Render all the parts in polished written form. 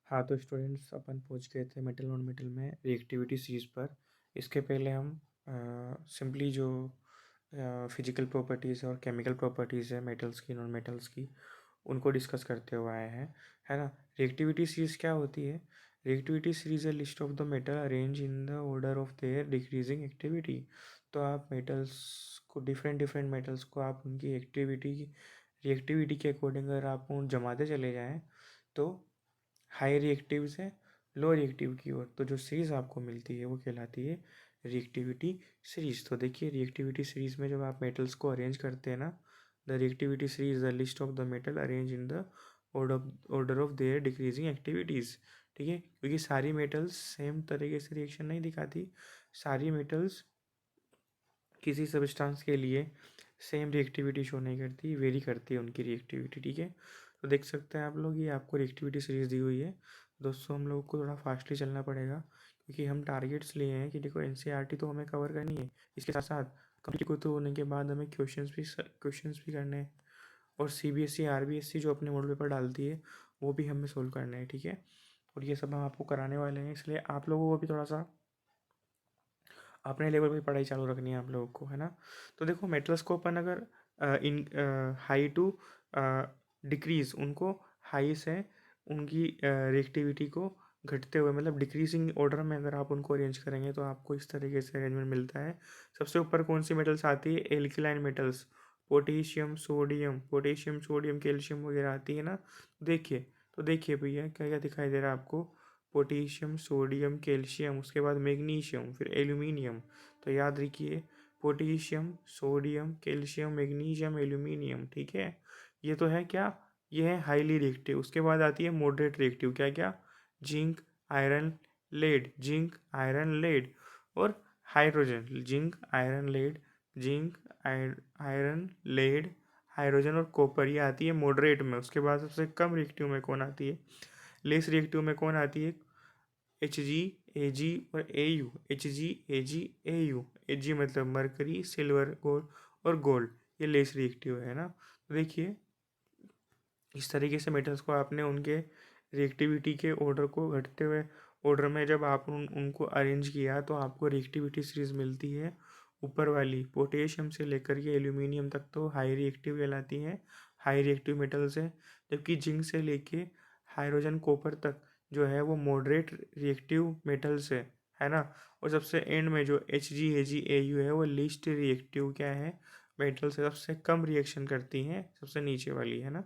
हाँ, तो स्टूडेंट्स अपन पहुँच गए थे मेटल नॉन मेटल में रिएक्टिविटी सीरीज़ पर। इसके पहले हम सिंपली जो फिजिकल प्रॉपर्टीज़ और केमिकल प्रॉपर्टीज़ है मेटल्स की, नॉन मेटल्स की, उनको डिस्कस करते हुए आए हैं, है ना। रिएक्टिविटी सीरीज़ क्या होती है? रिएक्टिविटी सीरीज़ है list of the metal arrange in the order of their decreasing activity. तो आप मेटल्स को, डिफरेंट डिफरेंट मेटल्स को आप उनकी रिएक्टिविटी के अकॉर्डिंग अगर आप उन जमाते चले जाएँ तो हाई रिएक्टिव से लो रिएक्टिव की ओर तो जो सीरीज़ आपको मिलती है वो कहलाती है रिएक्टिविटी सीरीज़। तो देखिए, रिएक्टिविटी सीरीज़ में जब आप मेटल्स को अरेंज करते हैं ना, the reactivity series the list of the metal arrange in the order of their decreasing activities. ठीक है, क्योंकि सारी मेटल्स सेम तरीके से रिएक्शन नहीं दिखाती। सारी मेटल्स किसी सब्सटेंस के लिए सेम रिएक्टिविटी शो नहीं करती, वेरी करती है उनकी रिएक्टिविटी। ठीक है, तो देख सकते हैं आप लोग, ये आपको रिएक्टिविटी सीरीज दी हुई है। दोस्तों, हम लोग को थोड़ा फास्टली चलना पड़ेगा क्योंकि हम टारगेट्स लिए हैं कि देखो एनसीईआरटी तो हमें कवर करनी है, इसके साथ साथ कंप्लीट को तो होने के बाद हमें क्वेश्चंस भी करने हैं, और सीबीएसई आरबीएसई जो अपने मॉडल पेपर डालती है वो भी हमें सोल्व करना है। ठीक है, और ये सब हम आपको कराने वाले हैं, इसलिए आप लोगों को भी थोड़ा सा अपने लेवल पे पढ़ाई चालू रखनी है आप लोगों को, है ना। तो देखो, मेटल्स को अपन अगर इन हाई टू डिक्रीज, उनको हाई से उनकी रिएक्टिविटी को घटते हुए, मतलब डिक्रीजिंग ऑर्डर में अगर आप उनको अरेंज करेंगे तो आपको इस तरीके से अरेंजमेंट मिलता है। सबसे ऊपर कौन सी मेटल्स आती है? Alkaline metals, potassium sodium calcium वगैरह आती है ना। देखिए, तो देखिए भैया, क्या क्या दिखाई दे रहा है आपको? पोटेशियम सोडियम कैल्शियम, उसके बाद मैग्नीशियम, फिर एल्यूमिनियम। तो याद रखिए, potassium sodium calcium magnesium aluminium. ठीक है, ये तो है क्या? ये है हाईली रिएक्टिव। उसके बाद आती है मॉडरेट रिएक्टिव। क्या क्या? Zinc iron lead, zinc iron lead, और hydrogen, zinc iron lead, zinc iron lead, hydrogen और कॉपर, ये आती है मॉडरेट में। उसके बाद सबसे कम रिएक्टिव में कौन आती है? लेस रिएक्टिव में कौन आती है? एच जी, ए जी और A U. H G, A G, A U. H G मतलब मरकरी, सिल्वर, गोल्ड, और गोल्ड, ये लेस रिएक्टिव है ना। तो देखिए, इस तरीके से मेटल्स को आपने उनके रिएक्टिविटी के ऑर्डर को घटते हुए ऑर्डर में जब आप उनको अरेंज किया तो आपको रिएक्टिविटी सीरीज मिलती है। ऊपर वाली पोटेशियम से लेकर के एल्यूमिनियम तक तो हाई रिएक्टिव कहलाती है, हाई रिएक्टिव मेटल्स है। जबकि जिंक से लेके हाइड्रोजन कॉपर तक जो है वो मॉडरेट रिएक्टिव मेटल्स है ना। और सबसे एंड में जो H G, A G, A you है, वो लीस्ट रिएक्टिव क्या है? मेटल से सबसे कम रिएक्शन करती हैं, सबसे नीचे वाली, है ना।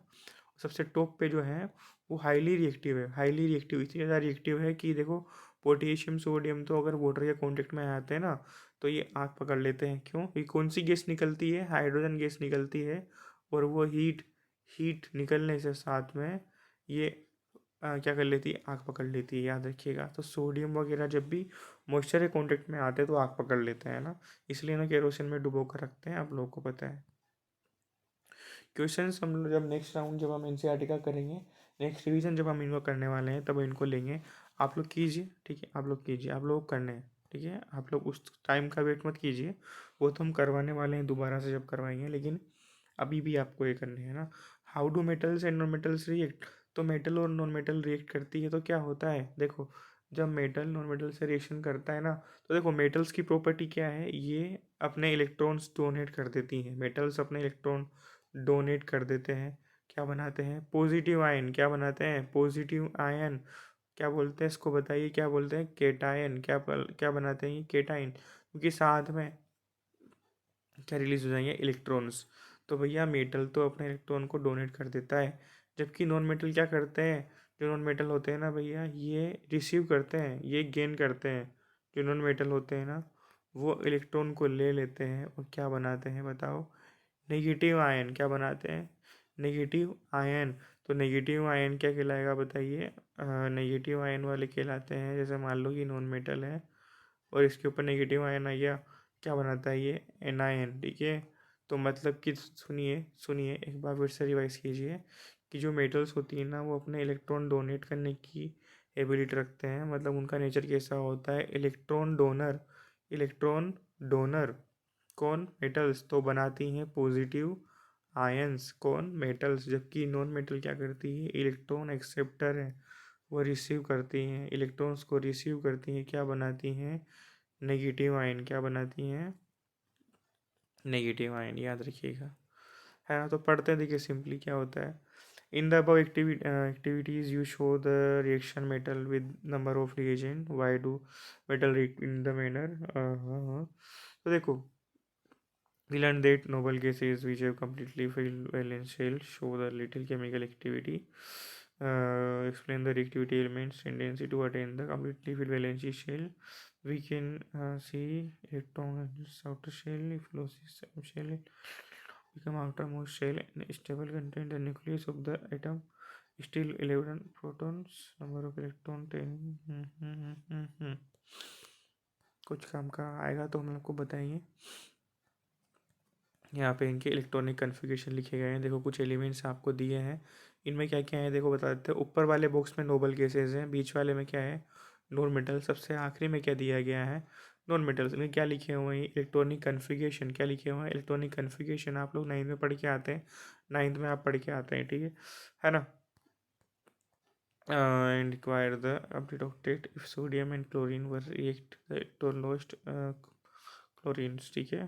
सबसे टॉप पे जो है वो हाईली रिएक्टिव है। हाईली रिएक्टिव इतनी ज़्यादा रिएक्टिव है कि देखो, पोटेशियम सोडियम तो अगर वाटर के कांटेक्ट में आते हैं ना तो ये आग पकड़ लेते हैं। क्यों? ये कौन सी गैस निकलती है? हाइड्रोजन गैस निकलती है, और वो हीट हीट निकलने से साथ में ये क्या कर लेती है? आग पकड़ लेती है। याद रखिएगा, तो सोडियम वगैरह जब भी मॉइस्चर के कांटेक्ट में आते हैं तो आग पकड़ लेते हैं ना, इसलिए ना केरोसिन में डुबो कर रखते हैं, आप लोगों को पता है। क्वेश्चंस हम लोग जब नेक्स्ट राउंड जब हम एनसीईआरटी का करेंगे, नेक्स्ट रिवीजन जब हम इनको करने वाले हैं तब इनको लेंगे। आप लोग कीजिए, ठीक है, आप लोग कीजिए, आप लोग करने हैं, ठीक है। आप लोग उस टाइम का वेट मत कीजिए, वो तो हम करवाने वाले हैं दोबारा से जब करवाएंगे, लेकिन अभी भी आपको ये करने हैं ना। How do metals and non metals react? तो मेटल और नॉन मेटल रिएक्ट करती है तो क्या होता है? देखो, जब मेटल नॉन मेटल से रिएक्शन करता है ना, तो देखो मेटल्स की प्रॉपर्टी क्या है? ये अपने इलेक्ट्रॉन्स डोनेट कर देती हैं। मेटल्स अपने इलेक्ट्रॉन डोनेट कर देते हैं। क्या बनाते हैं? Positive ion. क्या बनाते हैं? Positive ion. क्या बोलते हैं इसको? बताइए, क्या बोलते हैं? केटायन। क्या बनाते हैं ये? केटायन। क्योंकि साथ में क्या रिलीज हो जाएंगे? इलेक्ट्रॉन्स। तो भैया, मेटल तो अपने इलेक्ट्रॉन को डोनेट कर देता है, जबकि नॉन मेटल क्या करते हैं? जो नॉन मेटल होते हैं ना भैया, ये रिसीव करते हैं, ये गेन करते हैं। जो नॉन मेटल होते हैं ना, वो इलेक्ट्रॉन को ले लेते हैं और क्या बनाते हैं बताओ? Negative ion. क्या बनाते हैं? Negative ion. तो नेगेटिव आयन क्या कहलाएगा बताइए? नेगेटिव आयन वाले कहलाते हैं, जैसे मान लो कि नॉन मेटल है और इसके ऊपर नेगेटिव आयन आ गया, क्या बनाता है ये? एनायन। ठीक है, तो मतलब कि सुनिए सुनिए, एक बार फिर से रिवाइज कीजिए कि जो मेटल्स होती है ना, वो अपने इलेक्ट्रॉन डोनेट करने की एबिलिटी रखते हैं। मतलब उनका नेचर कैसा होता है? Electron donor. इलेक्ट्रॉन डोनर कौन? मेटल्स। तो बनाती हैं पॉजिटिव आयंस। कौन? मेटल्स। जबकि नॉन मेटल क्या करती है? इलेक्ट्रॉन एक्सेप्टर है, वो रिसीव करती हैं, इलेक्ट्रॉन्स को रिसीव करती हैं, क्या बनाती हैं, नेगेटिव आयन, क्या बनाती हैं, नेगेटिव आयन, याद रखिएगा, है ना। तो पढ़ते हैं, देखिए सिंपली क्या होता है। In the above activities you show the reaction metal with number of reagent, why do metal react in the manner, तो देखो, we learn that noble gases which have completely filled valence shell show the little chemical activity. Explain the reactivity elements tendency to attain the completely filled valence shell. We can see electron outer shell, if losses shell become outermost shell and stable contain the nucleus of the atom. Still 11 protons, number of electron 10। कुछ काम का आएगा तो हम आपको बताएंगे। यहाँ पे इनके इलेक्ट्रॉनिक कन्फिगरेशन लिखे गए हैं। देखो कुछ एलिमेंट्स आपको दिए हैं, इनमें क्या क्या है देखो बता देते हैं। ऊपर वाले बॉक्स में नोबल गैसेज हैं, बीच वाले में क्या है, नॉन मेटल, सबसे आखिरी में क्या दिया गया है, नॉन मेटल्स। इनमें क्या लिखे हुए हैं, इलेक्ट्रॉनिक कन्फिगरेशन, क्या लिखे हुए हैं, इलेक्ट्रॉनिक कन्फिगरेशन। आप लोग 9th में पढ़ के आते हैं, 9th में आप पढ़ के आते हैं, ठीक है ना। And require the update of state if sodium and chlorine were react the electron lost chlorines, ठीक है।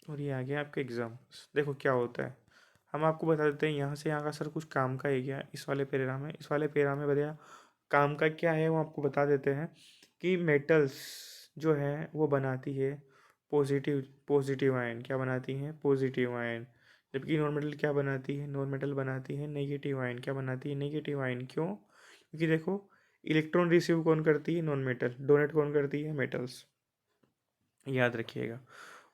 और ये आ गया आपके एग्जाम। देखो क्या होता है, हम आपको बता देते हैं यहाँ से यहाँ का सर कुछ काम का ही गया इस वाले पैरा में, इस वाले पैरा में बताया काम का क्या है, वो आपको बता देते हैं कि मेटल्स जो है वो बनाती है पॉजिटिव पॉजिटिव आयन, क्या बनाती हैं, पॉजिटिव आयन। जबकि नॉन मेटल क्या बनाती है, नॉन मेटल बनाती है नेगेटिव आयन, क्या बनाती है, नेगेटिव आयन। क्यों, क्योंकि देखो इलेक्ट्रॉन रिसीव कौन करती है, नॉन मेटल, डोनेट कौन करती है, मेटल्स, याद रखिएगा।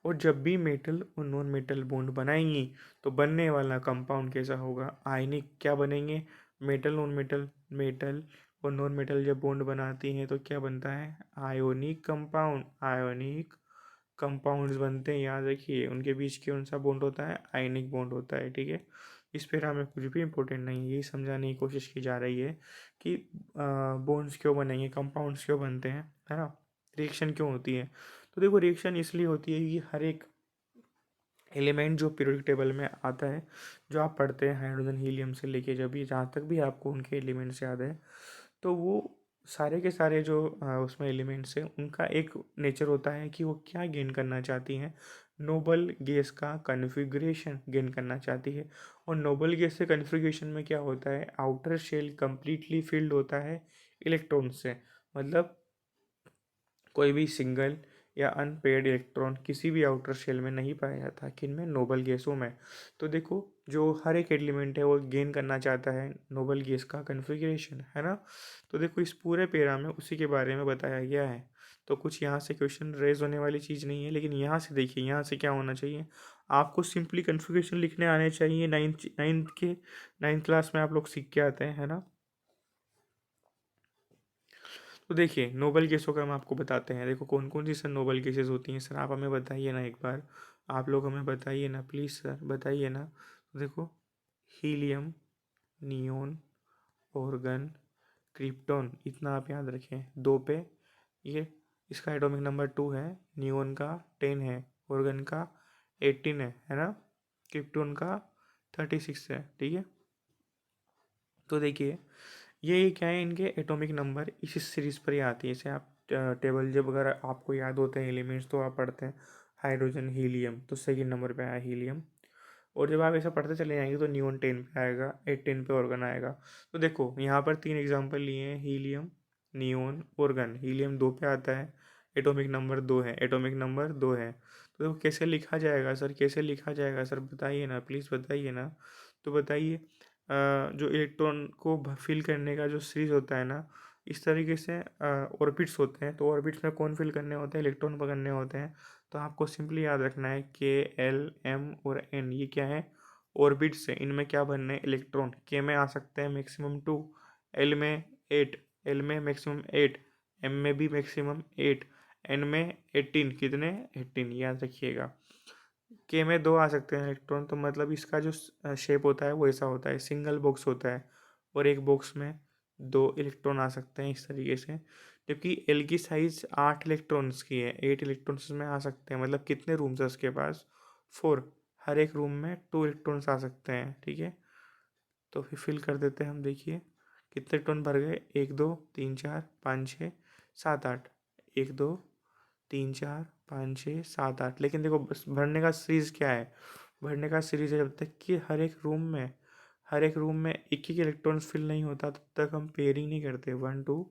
और जब भी मेटल और नॉन मेटल बॉन्ड बनाएंगी तो बनने वाला कंपाउंड कैसा होगा, आयनिक। क्या बनेंगे, मेटल नॉन मेटल, मेटल और नॉन मेटल जब बॉन्ड बनाती हैं तो क्या बनता है, आयोनिक कंपाउंड, आयोनिक कंपाउंड्स बनते हैं। याद रखिए उनके बीच कौन सा बॉन्ड होता है, आयनिक बॉन्ड होता है, ठीक है। इस पर हमें कुछ भी इंपॉर्टेंट नहीं है, यही समझाने की कोशिश की जा रही है कि बॉन्ड्स क्यों बनेंगे, कंपाउंड्स क्यों बनते हैं, है ना, रिएक्शन क्यों होती है। तो देखो रिएक्शन इसलिए होती है कि हर एक एलिमेंट जो पीरियोडिक टेबल में आता है, जो आप पढ़ते हैं हाइड्रोजन हीलियम से लेके जब भी जहाँ तक भी आपको उनके एलिमेंट्स याद है, तो वो सारे के सारे जो उसमें एलिमेंट्स हैं उनका एक नेचर होता है कि वो क्या गेन करना चाहती हैं, नोबल गैस का कन्फिग्रेशन गेन करना चाहती है। और नोबल गैस के कन्फिग्रेशन में क्या होता है, आउटर शेल कंप्लीटली फिल्ड होता है इलेक्ट्रॉन से, मतलब कोई भी सिंगल या अनपेयर्ड इलेक्ट्रॉन किसी भी आउटर शेल में नहीं पाया जाता, किनमें, नोबल गैसों में। तो देखो जो हर एक एलिमेंट है वो गेन करना चाहता है नोबल गैस का कन्फिग्रेशन, है ना। तो देखो इस पूरे पेरा में उसी के बारे में बताया गया है। तो कुछ यहाँ से क्वेश्चन रेज होने वाली चीज़ नहीं है, लेकिन यहाँ से देखिए, यहाँ से क्या होना चाहिए, आपको सिंपली कन्फिग्रेशन लिखने आने चाहिए। नाइन्थ क्लास में आप लोग सीख के आते हैं, है ना। तो देखिए नोबल गैसों का हम आपको बताते हैं। देखो कौन कौन सी सर नोबल गैसेज होती हैं, सर आप हमें बताइए ना एक बार, आप लोग हमें बताइए ना प्लीज़ सर, बताइए ना। तो देखो हीलियम, नियोन, ऑर्गन, क्रिप्टॉन, इतना आप याद रखें, दो पे ये, इसका एटॉमिक नंबर 2 है, नियोन का 10 है, ऑर्गन का 18 है ना, क्रिप्टॉन का 36 है, ठीक है। तो देखिए ये क्या है, इनके एटॉमिक नंबर इस सीरीज पर ही आती है। जैसे आप टेबल जब अगर आपको याद होते हैं एलिमेंट्स तो आप पढ़ते हैं हाइड्रोजन हीलियम, तो सेकंड नंबर पे आया हीलियम। और जब आप ऐसा पढ़ते चले जाएंगे तो नियोन 10 पे आएगा, 18 पे ऑर्गन आएगा। तो देखो यहाँ पर 3 एग्जांपल लिए हैं, हीलियम, नियोन, ऑर्गन। हीलियम 2 पे आता है, एटॉमिक नंबर 2 है, एटॉमिक नंबर 2 है। तो देखो कैसे लिखा जाएगा सर, कैसे लिखा जाएगा सर, बताइए ना प्लीज़, बताइए ना। तो बताइए जो इलेक्ट्रॉन को फिल करने का जो सीरीज होता है ना, इस तरीके से ऑर्बिट्स होते हैं। तो ऑर्बिट्स में कौन फिल करने होते हैं, इलेक्ट्रॉन पकड़ने होते हैं। तो आपको सिंपली याद रखना है के, एल, एम और एन, ये क्या है, ऑर्बिट्स है। इनमें क्या बनने हैं, इलेक्ट्रॉन। के में आ सकते हैं मैक्सिमम 2, एल में 8, एल में मैक्सिमम 8, एम में भी मैक्सिमम 8, एन में 18, कितने, 18, याद रखिएगा। के में 2 आ सकते हैं इलेक्ट्रॉन, तो मतलब इसका जो शेप होता है वो ऐसा होता है, सिंगल बॉक्स होता है, और एक बॉक्स में 2 इलेक्ट्रॉन आ सकते हैं इस तरीके से। जबकि एल की साइज 8 इलेक्ट्रॉन्स की है, 8 इलेक्ट्रॉन्स में आ सकते हैं, मतलब कितने रूम्स है उसके पास, 4, हर एक रूम में 2 इलेक्ट्रॉन्स आ सकते हैं, ठीक है। तो फिर फिल कर देते हैं हम। देखिए कितने टोन भर गए, 1 2 3 4 5 6 7 8, 1 2 3 4 5 6 7 8। लेकिन देखो भरने का सीरीज क्या है, भरने का सीरीज है जब तक कि हर एक रूम में एक ही इलेक्ट्रॉन फिल नहीं होता तब तक हम पेयरिंग नहीं करते। 1 2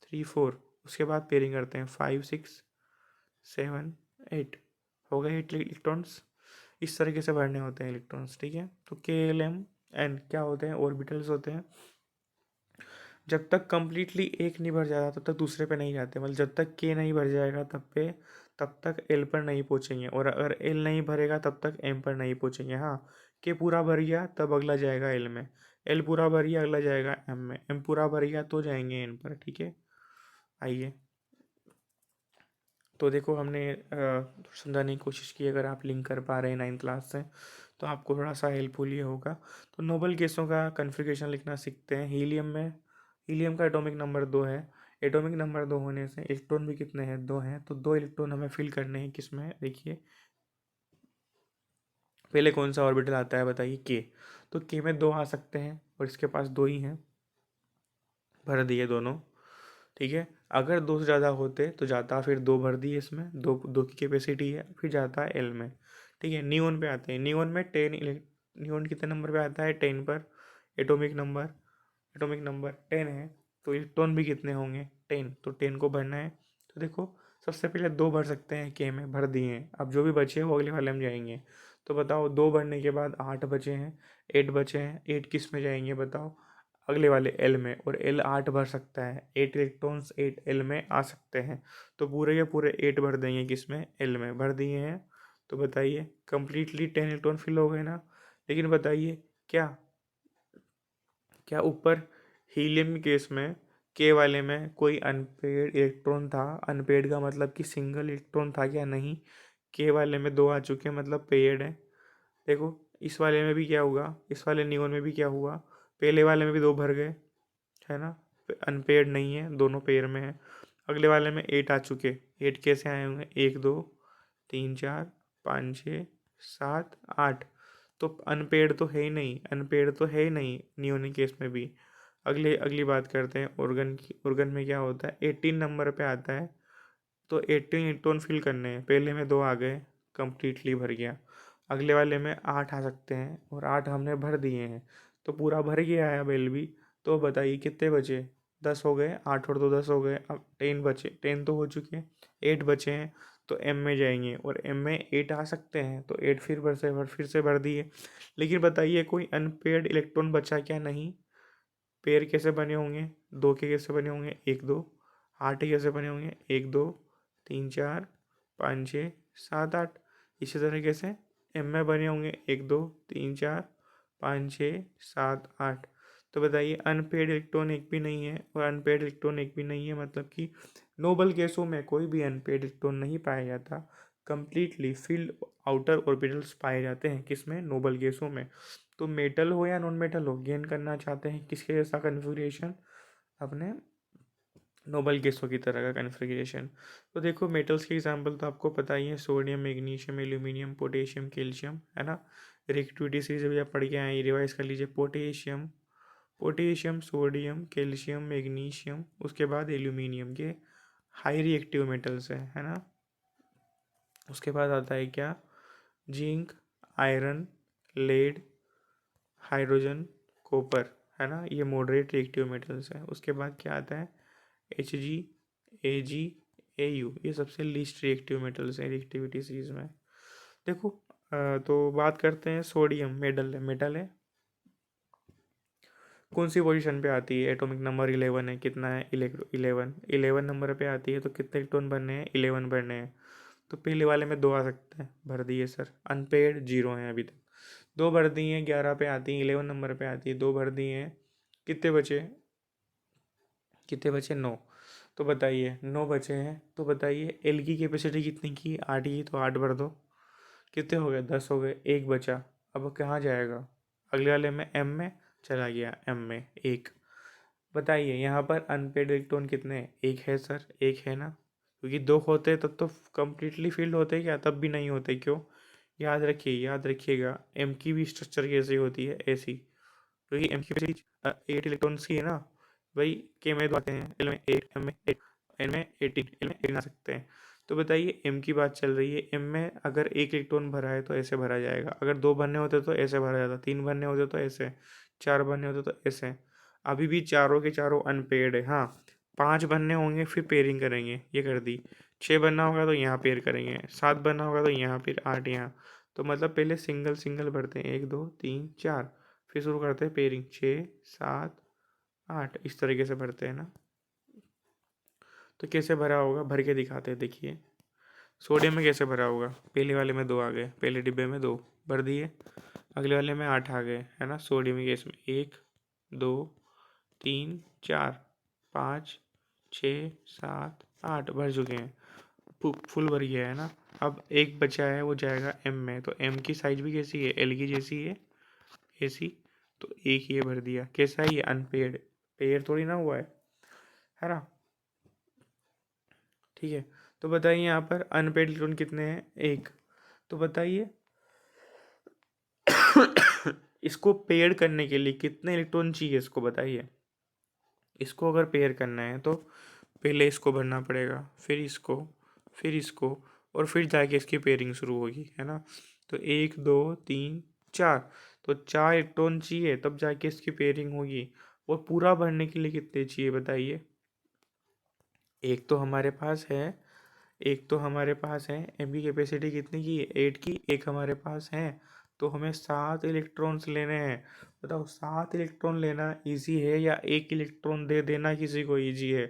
3 4, उसके बाद पेयरिंग करते हैं 5 6 7 8, हो गए 8 इलेक्ट्रॉन्स। इस तरीके से भरने होते हैं इलेक्ट्रॉन्स, ठीक है। तो के एल एम एन क्या होते हैं, ऑर्बिटल्स होते हैं। जब तक कंप्लीटली एक नहीं भर जाता तब तक दूसरे पे नहीं जाते, मतलब जब तक के नहीं भर जाएगा तब तक एल पर नहीं पहुंचेंगे, और अगर एल नहीं भरेगा तब तक एम पर नहीं पहुंचेंगे। हाँ, के पूरा भर गया तब अगला जाएगा एल में, एल पूरा भर गया अगला जाएगा एम में, एम पूरा भर गया तो जाएंगे एन पर, ठीक है। आइए, तो देखो हमने समझाने की कोशिश की। अगर आप लिंक कर पा रहे हैं 9th क्लास से तो आपको थोड़ा सा हेल्पफुल ये होगा। तो नोबल गैसों का कन्फिग्रेशन लिखना सीखते हैं। हीलियम का एटॉमिक नंबर 2 है। एटॉमिक नंबर 2 होने से इलेक्ट्रॉन भी कितने हैं, 2 हैं। तो 2 इलेक्ट्रॉन हमें फिल करने हैं किसमें, देखिए पहले कौन सा ऑर्बिटल आता है बताइए, के। तो के में 2 आ सकते हैं और इसके पास 2 ही हैं, भर दिए दोनों, ठीक है। अगर 2 से ज़्यादा होते तो जाता, फिर 2 भर दिए इसमें, 2 की कैपेसिटी है, फिर जाता है एल में, ठीक है। नियोन पे आते हैं, नियोन में 10 नियोन कितने नंबर पे आता है, 10 पर। एटॉमिक नंबर 10 है, तो इलेक्ट्रॉन भी कितने होंगे, 10, तो 10 को भरना है। तो देखो सबसे पहले 2 भर सकते हैं, के में भर दिए हैं। अब जो भी बचे हैं वो अगले वाले में जाएंगे। तो बताओ 2 भरने के बाद 8 बचे हैं, 8 बचे हैं, 8 किस में जाएंगे बताओ, अगले वाले एल में। और एल 8 भर सकता है, 8 इलेक्ट्रॉन्स 8 एल में आ सकते हैं। तो पूरे के पूरे 8 भर देंगे किसमें, एल में भर दिए हैं। तो बताइए कंप्लीटली 10 इलेक्ट्रॉन फिल हो गए ना। लेकिन बताइए क्या क्या ऊपर हीलियम के केस में के वाले में कोई अनपेड इलेक्ट्रॉन था, अनपेड का मतलब कि सिंगल इलेक्ट्रॉन था क्या, नहीं। के वाले में 2 आ चुके हैं मतलब पेड है। देखो इस वाले में भी क्या हुआ, इस वाले नियोन में भी क्या हुआ, पहले वाले में भी 2 भर गए, है ना। अनपेड नहीं है, दोनों पेयर में है। अगले वाले में 8 आ चुके, 8 कैसे आए होंगे, 1 2 3 4 5 6 7 8। तो अनपेड तो है ही नहीं, अनपेड तो है ही नहीं नियोनी केस में भी। अगली बात करते हैं ऑर्गन की। ऑर्गन में क्या होता है, 18 नंबर पे आता है। तो 18 इलेक्ट्रॉन फिल करने हैं, पहले में 2 आ गए, कंप्लीटली भर गया। अगले वाले में 8 आ सकते हैं और 8 हमने भर दिए हैं, तो पूरा भर गया है अब एल भी। तो बताइए कितने बचे, 10 हो गए, 8 और 2 10 हो गए, अब 10 बचे, 10 तो हो चुके हैं, 8 बचे हैं। तो एम में जाएंगे और एम में 8 आ सकते हैं, तो 8 फिर से भर दिए। लेकिन बताइए कोई अनपेड इलेक्ट्रॉन बचा क्या, नहीं। पेयर कैसे बने होंगे, 2 के कैसे बने होंगे, 1 2। 8 के कैसे बने होंगे, 1 2 3 4 5 6 7 8। इसी तरीके से एम में बने होंगे 1 2 3 4 5 6 7 8। तो बताइए अनपेड इलेक्ट्रॉन एक भी नहीं है, और अनपेड इलेक्ट्रॉन एक भी नहीं है, मतलब कि नोबल गैसों में कोई भी अनपेड इलेक्ट्रॉन नहीं पाया जाता। कंप्लीटली फिल्ड आउटर ऑर्बिटल्स पाए जाते हैं किसमें, नोबल गैसों में। तो मेटल हो या नॉन मेटल हो, गेन करना चाहते हैं किसके जैसा कन्फिग्रेशन, अपने नोबल गैसों की तरह का कन्फिग्रेशन। तो देखो मेटल्स के एग्जांपल तो आपको पता ही है, sodium magnesium aluminium potassium calcium, है ना। रिएक्टिविटी सीरीज भी आप पढ़ के आए, रिवाइज कर लीजिए। Potassium potassium sodium calcium magnesium, उसके बाद एल्यूमिनियम के हाई रिएक्टिव मेटल्स है ना। उसके बाद आता है क्या, zinc, iron, lead, hydrogen, copper, है ना, ये मॉडरेट रिएक्टिव मेटल्स हैं। उसके बाद क्या आता है, Hg, Ag, Au, ये सबसे लीस्ट रिएक्टिव मेटल्स हैं रिएक्टिविटी सीरीज में। देखो तो बात करते हैं सोडियम, मेटल है। कौन सी पोजीशन पे आती है, एटॉमिक नंबर 11 है, कितना है, 11 नंबर पे आती है। तो कितने इलेक्ट्रॉन बनने हैं, 11 बनने हैं। तो पहले वाले में 2 आ सकते हैं, भर दिए सर। अनपेड 0 हैं अभी तक, 2 भर दिए हैं, 11 पे आती है, 11 नंबर पे आती है, 2 भर दिए हैं। कितने बचे 9। तो बताइए 9 बचे हैं, तो बताइए एल की कैपेसिटी कितनी की, 8 की, तो 8 भर दो, कितने हो गए, 10 हो गए, 1 बचा। अब कहाँ जाएगा, अगले वाले में, एम में चला गया, एम में 1। बताइए यहाँ पर अनपेड इलेक्ट्रॉन कितने हैं, 1 है सर, 1 है ना। क्योंकि 2 होते तब तो कंप्लीटली फील्ड होते क्या, तब भी नहीं होते, क्यों, याद रखिएगा, एम की भी स्ट्रक्चर कैसी होती है, ऐसी। क्योंकि एम की कैपेसिटी 8 इलेक्ट्रॉन्स की है ना, वही के में 2 आते हैं, एल में 8, एम में 8, एन में 18, एल में 18 आ सकते हैं। तो बताइए एम की बात चल रही है, एम में अगर 1 इलेक्ट्रॉन भरा है तो ऐसे भरा जाएगा, अगर 2 भरने होते तो ऐसे भरा जाता, 3 भरने होते तो ऐसे, 4 भरने होते तो ऐसे। अभी भी चारों के चारों अनपेयर्ड है। हाँ, 5 भरने होंगे फिर पेयरिंग करेंगे, ये कर दी। 6 बनना होगा तो यहाँ पेयर करेंगे, 7 बनना होगा तो यहाँ, फिर 8 यहाँ। तो मतलब पहले सिंगल सिंगल भरते हैं, 1 2 3 4, फिर शुरू करते हैं पेयरिंग, 6 7 8, इस तरीके से भरते हैं ना। तो कैसे भरा होगा, भर के दिखाते हैं, देखिए। सोडियम में कैसे भरा होगा, पहले वाले में 2 आ गए, पहले डिब्बे में 2 भर दिए, अगले वाले में 8 आ गए, है ना। सोडियम के केस में 1 2 3 4 5 6 7 8 भर चुके हैं, फुल भर गया है ना। अब एक बचा है, वो जाएगा एम में, तो एम की साइज भी कैसी है, एल की जैसी है, ऐसी। तो एक ये भर दिया, कैसा है ये, अनपेड, पेयर थोड़ी ना हुआ है ना। ठीक है, तो बताइए यहाँ पर अनपेड इलेक्ट्रॉन कितने हैं, एक। तो बताइए इसको पेयर करने के लिए कितने इलेक्ट्रॉन चाहिए, इसको बताइए। इसको अगर पेयर करना है तो पहले इसको भरना पड़ेगा, फिर इसको, फिर इसको, और फिर जाके इसकी पेयरिंग शुरू होगी, है ना। तो 1 2 3 4, तो 4 इलेक्ट्रॉन चाहिए तब जाके इसकी पेयरिंग होगी। और पूरा भरने के लिए कितने चाहिए बताइए। एक तो हमारे पास है, एक तो हमारे पास है, एम की कैपेसिटी कितनी की है, 8 की, एक हमारे पास है। तो हमें 7 इलेक्ट्रॉन्स लेने हैं। बताओ 7 इलेक्ट्रॉन लेना इजी है या एक इलेक्ट्रॉन दे देना किसी को इजी है।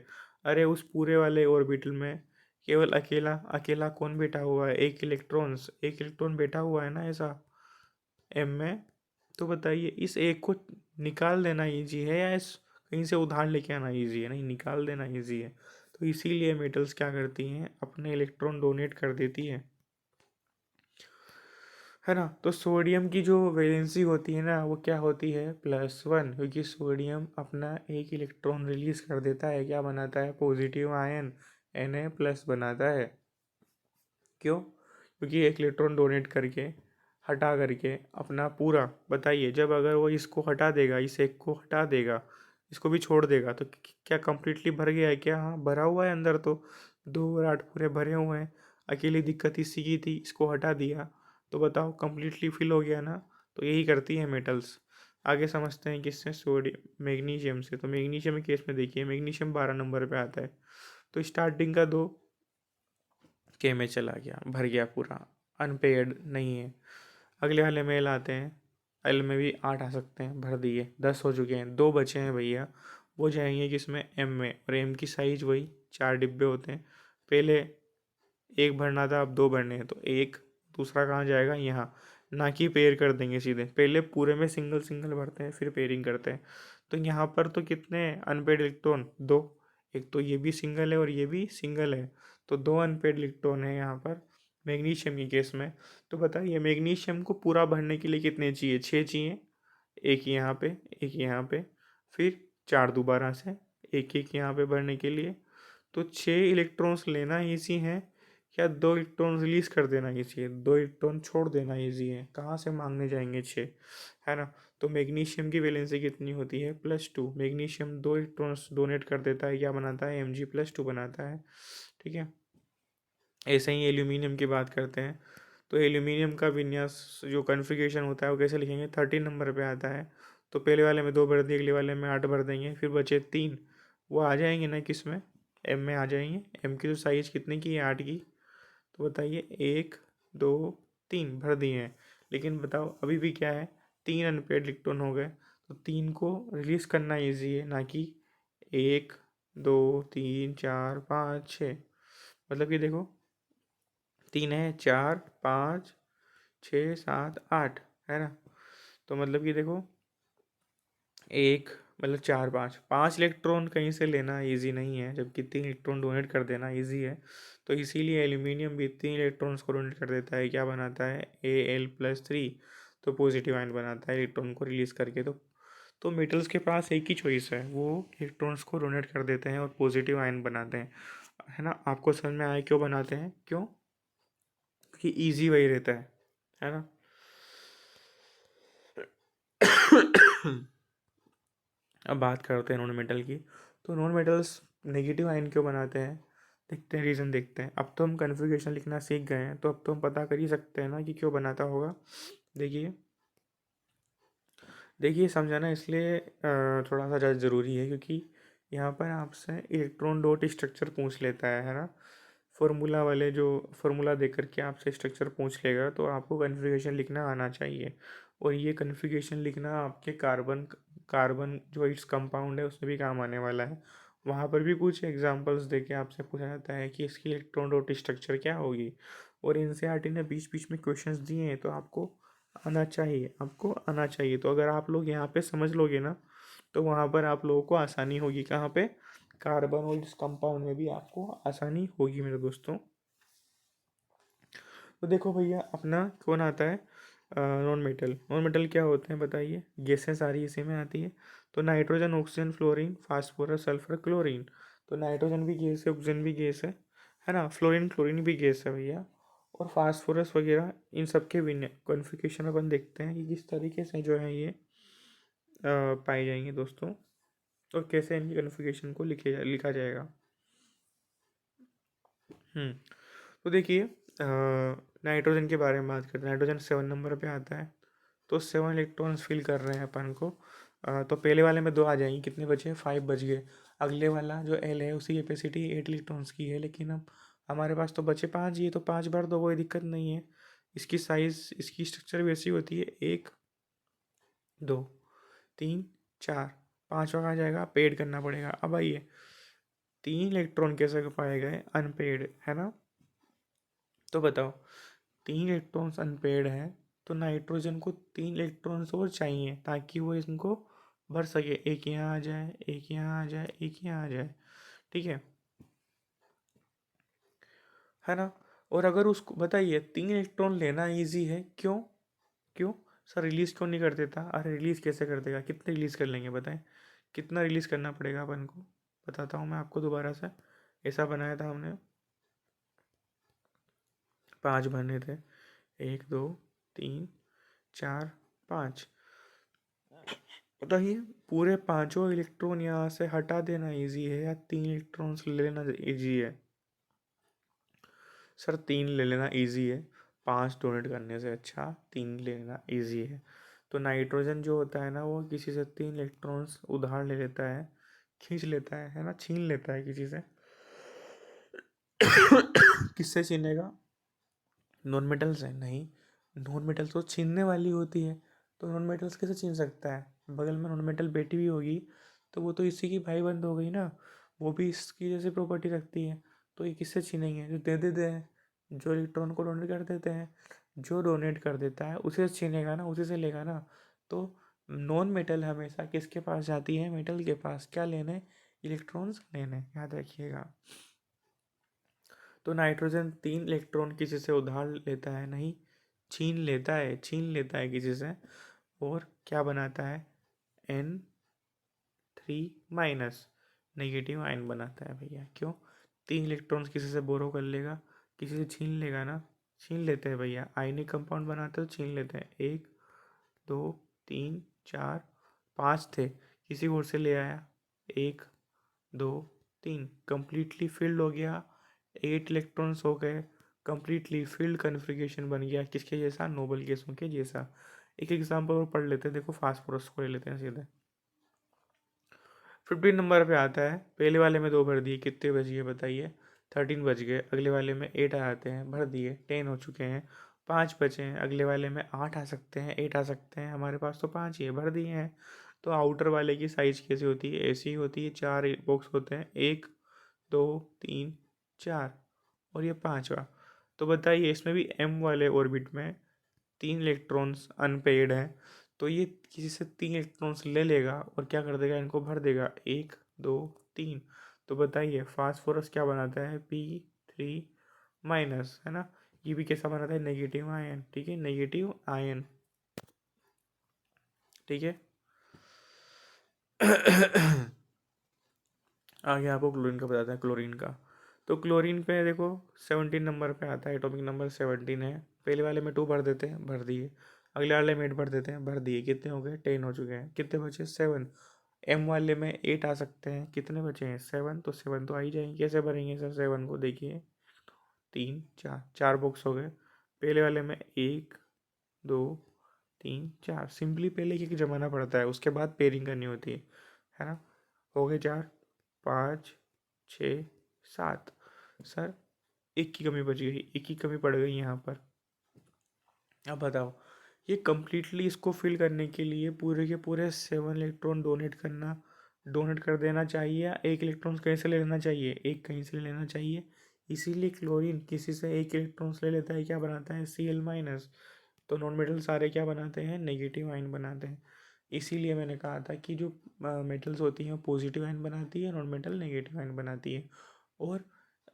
अरे उस पूरे वाले ऑर्बिटल में केवल अकेला अकेला कौन बैठा हुआ है, एक इलेक्ट्रॉन बैठा हुआ है ना ऐसा, एम में। तो बताइए इस एक को निकाल देना इजी है या इस कहीं से उधार लेके आना इजी है, नहीं, निकाल देना इजी है। तो इसीलिए मेटल्स क्या करती हैं, अपने इलेक्ट्रॉन डोनेट कर देती है ना। तो सोडियम की जो वैलेंसी होती है ना, वो क्या होती है, +1, क्योंकि सोडियम अपना एक इलेक्ट्रॉन रिलीज कर देता है, क्या बनाता है, पॉजिटिव आयन, Na+ बनाता है। क्यों, क्योंकि एक इलेक्ट्रॉन डोनेट करके, हटा करके अपना पूरा, बताइए जब अगर वो इसको हटा देगा, इस एक को हटा देगा, इसको भी छोड़ देगा, तो क्या कंप्लीटली भर गया है क्या, हाँ भरा हुआ है अंदर, तो 2 और 8 पूरे भरे हुए हैं। अकेली दिक्कत इसी की थी, इसको हटा दिया तो बताओ कंप्लीटली फिल हो गया ना। तो यही करती है मेटल्स। आगे समझते हैं किससे, सोडियम मैग्नीशियम से। तो मैग्नीशियम के केस में देखिए, मैग्नीशियम 12 नंबर पे आता है। तो स्टार्टिंग का 2 के में चला गया, भर गया पूरा, अनपेयर्ड नहीं है। अगले वाले में एल आते हैं, एल में भी 8 आ सकते हैं, भर दिए, 10 हो चुके हैं, 2 बचे हैं भैया, वो जाएंगे किसमें, एम में। और एम की साइज वही 4 डिब्बे होते हैं, पहले एक भरना था, अब 2 भरने हैं, तो एक, दूसरा कहाँ जाएगा, यहाँ। ना कि पेयर कर देंगे सीधे, पहले पूरे में सिंगल सिंगल भरते हैं फिर पेयरिंग करते हैं। तो यहाँ पर तो कितने अनपेड इलेक्ट्रॉन, 2, एक तो ये भी सिंगल है और ये भी सिंगल है, तो 2 अनपेड इलेक्ट्रॉन है यहाँ पर मैग्नीशियम के केस में। तो बताइए मैग्नीशियम को पूरा भरने के लिए कितने चाहिए, 6 चाहिए, एक यहाँ पे, एक यहाँ पे, फिर 4 दोबारा से, एक एक यहाँ पे भरने के लिए। तो 6 इलेक्ट्रॉन्स लेना ईजी है, क्या 2 इलेक्ट्रॉन रिलीज कर देना ईजी है, 2 इलेक्ट्रॉन छोड़ देना ईजी है, कहाँ से मांगने जाएंगे 6, है ना। तो मैग्नीशियम की वैलेंसी कितनी होती है, +2। मैग्नीशियम 2 इलेक्ट्रॉन्स डोनेट कर देता है, क्या बनाता है, Mg+2 बनाता है। ठीक है, ऐसे ही एल्यूमिनियम की बात करते हैं। तो एल्यूमिनियम का विन्यास जो कॉन्फ़िगरेशन होता है वो कैसे लिखेंगे, 13 नंबर पे आता है। तो पहले वाले में 2 भर दिए, अगले वाले में 8 भर देंगे, फिर बचे 3, वो आ जाएंगे ना किस में, एम में आ जाएंगे। एम की तो साइज कितने की है, 8 की। तो बताइए 1 2 3 भर दिए हैं, लेकिन बताओ अभी भी क्या है, 3 अनपेड इलेक्ट्रॉन हो गए। तो 3 को रिलीज़ करना ईजी है, ना कि 1 2 3 4 5 6। मतलब कि देखो 3 है, 4 5 6 7 8, है ना। तो मतलब कि देखो एक, मतलब 4 5 5 इलेक्ट्रॉन कहीं से लेना इजी नहीं है, जबकि 3 इलेक्ट्रॉन डोनेट कर देना इजी है। तो इसीलिए एल्यूमिनियम भी 3 इलेक्ट्रॉन्स को डोनेट कर देता है, क्या बनाता है, Al+3। तो पॉजिटिव आयन बनाता है इलेक्ट्रॉन को रिलीज करके। तो मेटल्स के पास एक ही चॉइस है, वो इलेक्ट्रॉन्स को डोनेट कर देते हैं और पॉजिटिव आयन बनाते हैं, है ना। आपको समझ में आया क्यों बनाते हैं, क्यों, कि इजी वही रहता है ना। अब बात करते हैं नॉन मेटल की। तो नॉन मेटल्स नेगेटिव आयन क्यों बनाते हैं, देखते हैं, रीज़न देखते हैं। अब तो हम कन्फिग्रेशन लिखना सीख गए हैं, तो अब तो हम पता कर ही सकते हैं ना कि क्यों बनाता होगा। देखिए देखिए समझाना इसलिए थोड़ा सा ज़्यादा ज़रूरी है, क्योंकि यहाँ पर आपसे इलेक्ट्रॉन डॉट स्ट्रक्चर पूछ लेता है ना। फॉर्मूला वाले जो फॉर्मूला दे करके आपसे स्ट्रक्चर पूछ लेगा, तो आपको कन्फिग्रेशन लिखना आना चाहिए। और ये कन्फिग्रेशन लिखना आपके कार्बन कार्बन जो इस कंपाउंड है उसमें भी काम आने वाला है। वहाँ पर भी कुछ एग्जांपल्स दे के आपसे पूछा जाता है कि इसकी इलेक्ट्रॉन डॉट स्ट्रक्चर क्या होगी। और एनसीईआरटी ने बीच बीच में क्वेश्चंस दिए हैं, तो आपको आना चाहिए, आपको आना चाहिए। तो अगर आप लोग यहाँ पे समझ लोगे ना, तो वहाँ पर आप लोगों को आसानी होगी। कहाँ पे, कार्बन और इस कंपाउंड में भी आपको आसानी होगी मेरे दोस्तों। तो देखो भैया, अपना कौन आता है, नॉन मेटल। नॉन मेटल क्या होते हैं बताइए, गैसें सारी इसी में आती है। तो nitrogen, oxygen, fluorine, phosphorus, sulphur, chlorine. तो नाइट्रोजन भी गैस है, ऑक्सीजन भी गैस है ना, फ्लोरीन क्लोरीन भी गैस है भैया। और फास्फोरस वगैरह, इन सब के भी कॉन्फ़िगरेशन अपन देखते हैं कि किस तरीके से जो है ये पाए जाएंगे दोस्तों, और कैसे इनकी कॉन्फ़िगरेशन को लिखा जाएगा। हम्म तो देखिए, नाइट्रोजन के बारे में बात करते हैं। नाइट्रोजन 7 नंबर पे आता है। तो 7 इलेक्ट्रॉन्स फिल कर रहे हैं अपन को। तो पहले वाले में 2 आ जाएंगे, कितने बचे, 5 बच गए। अगले वाला जो एल है उसकी कैपेसिटी 8 इलेक्ट्रॉन्स की है, लेकिन अब हमारे पास तो बचे 5 ही है, तो 5 भर दो, कोई दिक्कत नहीं है। इसकी साइज, इसकी स्ट्रक्चर वैसी होती है, 1 2 3 4, 5वां कहाँ जाएगा, पेड करना पड़ेगा। अब आइए, 3 इलेक्ट्रॉन कैसे पाए गए अनपेड, है ना। तो बताओ, 3 इलेक्ट्रॉन्स अनपेड हैं, तो नाइट्रोजन को 3 इलेक्ट्रॉन्स और चाहिए ताकि वो इनको भर सके। एक यहाँ आ जाए, एक यहाँ आ जाए, एक यहाँ आ जाए, ठीक है ना। और अगर उसको बताइए 3 इलेक्ट्रॉन लेना इजी है, क्यों, क्यों सर रिलीज क्यों नहीं कर देता। अरे रिलीज कैसे कर देगा, कितने रिलीज कर लेंगे बताएं, कितना रिलीज करना पड़ेगा अपन को। बताता हूँ मैं आपको दोबारा से। ऐसा बनाया था हमने, 5 बने थे, 1 2 3 4 5। बताइए, पूरे पांचों इलेक्ट्रॉन यहाँ से हटा देना इजी है या 3 इलेक्ट्रॉन्स ले लेना इजी है। सर 3 ले लेना इजी है, 5 डोनेट करने से अच्छा 3 ले लेना इजी है। तो नाइट्रोजन जो होता है ना, वो किसी से 3 इलेक्ट्रॉन्स उधार ले लेता है, खींच लेता है ना, छीन लेता है किसी से। किससे छीनेगा, नॉन मेटल से नहीं। नॉन मेटल तो छीनने वाली होती है, तो नॉन मेटल्स कैसे छीन सकता है। बगल में नॉन मेटल बैठी हुई होगी, तो वो तो इसी की भाई बंद हो गई ना, वो भी इसकी जैसी प्रॉपर्टी रखती है। तो ये किससे छीनेंगे, जो दे देते हैं, जो इलेक्ट्रॉन को डोनेट कर देते हैं। जो डोनेट कर देता है उसे छीनेगा ना, उसी से लेगा ना। तो नॉन मेटल हमेशा किसके पास जाती है, मेटल के पास। क्या लेने, इलेक्ट्रॉन्स लेने, याद रखिएगा। तो नाइट्रोजन 3 इलेक्ट्रॉन किसी से उधार लेता है नहीं, छीन लेता है, छीन लेता है किसी से। और क्या बनाता है, N3 माइनस, नेगेटिव आयन बनाता है भैया। क्यों, 3 इलेक्ट्रॉन्स किसी से बोरो कर लेगा, किसी से छीन लेगा ना, छीन लेते हैं भैया। आयनिक कंपाउंड बनाते हैं तो छीन लेते हैं। 1 2 3 4 5 थे, किसी और से ले आया, 1 2 3, कंप्लीटली फिल्ड हो गया। 8 इलेक्ट्रॉन्स हो गए, कंप्लीटली फिल्ड कन्फिग्रेशन बन गया, किसके जैसा, नोबल गैसों के जैसा। एक एग्जांपल और पढ़ लेते हैं, देखो फास्फोरस को ले लेते हैं सीधे। 15 नंबर पे आता है, पहले वाले में 2 भर दिए, कितने बच गए बताइए, 13 बच गए। अगले वाले में 8 आते हैं, भर दिए, 10 हो चुके हैं। 5 बचे हैं, अगले वाले में 8 आ सकते हैं, 8 आ सकते हैं, हमारे पास तो 5 ही है, भर दिए हैं। तो आउटर वाले की साइज कैसी होती है, ऐसी ही होती है। 4 बॉक्स होते हैं, 1 2 3 4, और ये 5वां। तो बताइए, इसमें भी एम वाले ऑर्बिट में 3 इलेक्ट्रॉन्स अनपेड हैं, तो ये किसी से 3 इलेक्ट्रॉन्स ले लेगा और क्या कर देगा, इनको भर देगा, 1 2 3। तो बताइए फास्फोरस क्या बनाता है, P3 माइनस, है ना। ये भी कैसा बनाता है, नेगेटिव आयन, ठीक है, नेगेटिव आयन, ठीक है। आगे आपको क्लोरीन का बताता है, क्लोरीन का। तो क्लोरीन पे देखो, 17 नंबर पे आता है, एटॉमिक नंबर 17 है। पहले वाले में 2 भर देते हैं, भर दिए। अगले वाले में 8 भर देते हैं, भर दिए। कितने हो गए, 10 हो चुके हैं, कितने बचे, 7। M वाले में 8 आ सकते हैं, कितने बचे हैं 7, तो 7 तो आ ही जाएंगे। कैसे भरेंगे सर 7 को, देखिए 3 4 4 बॉक्स हो गए। पहले वाले में 1 2 3 4, सिंपली पहले एक जमाना पड़ता है, उसके बाद पेयरिंग करनी होती है ना। हो गए 4 5 6 7। सर एक की कमी बच गई, एक की कमी पड़ गई यहाँ पर। अब बताओ, ये कम्प्लीटली इसको फिल करने के लिए पूरे के पूरे 7 इलेक्ट्रॉन डोनेट कर देना चाहिए, या एक इलेक्ट्रॉन कहीं से ले लेना चाहिए, एक कहीं से ले लेना चाहिए। इसीलिए क्लोरीन किसी से एक इलेक्ट्रॉन्स ले लेता है, क्या बनाता है Cl-। तो नॉन मेटल सारे क्या बनाते हैं, नेगेटिव आयन बनाते हैं। इसीलिए मैंने कहा था कि जो मेटल्स होती हैं पॉजिटिव आयन बनाती है, नॉन मेटल नेगेटिव आयन बनाती है। और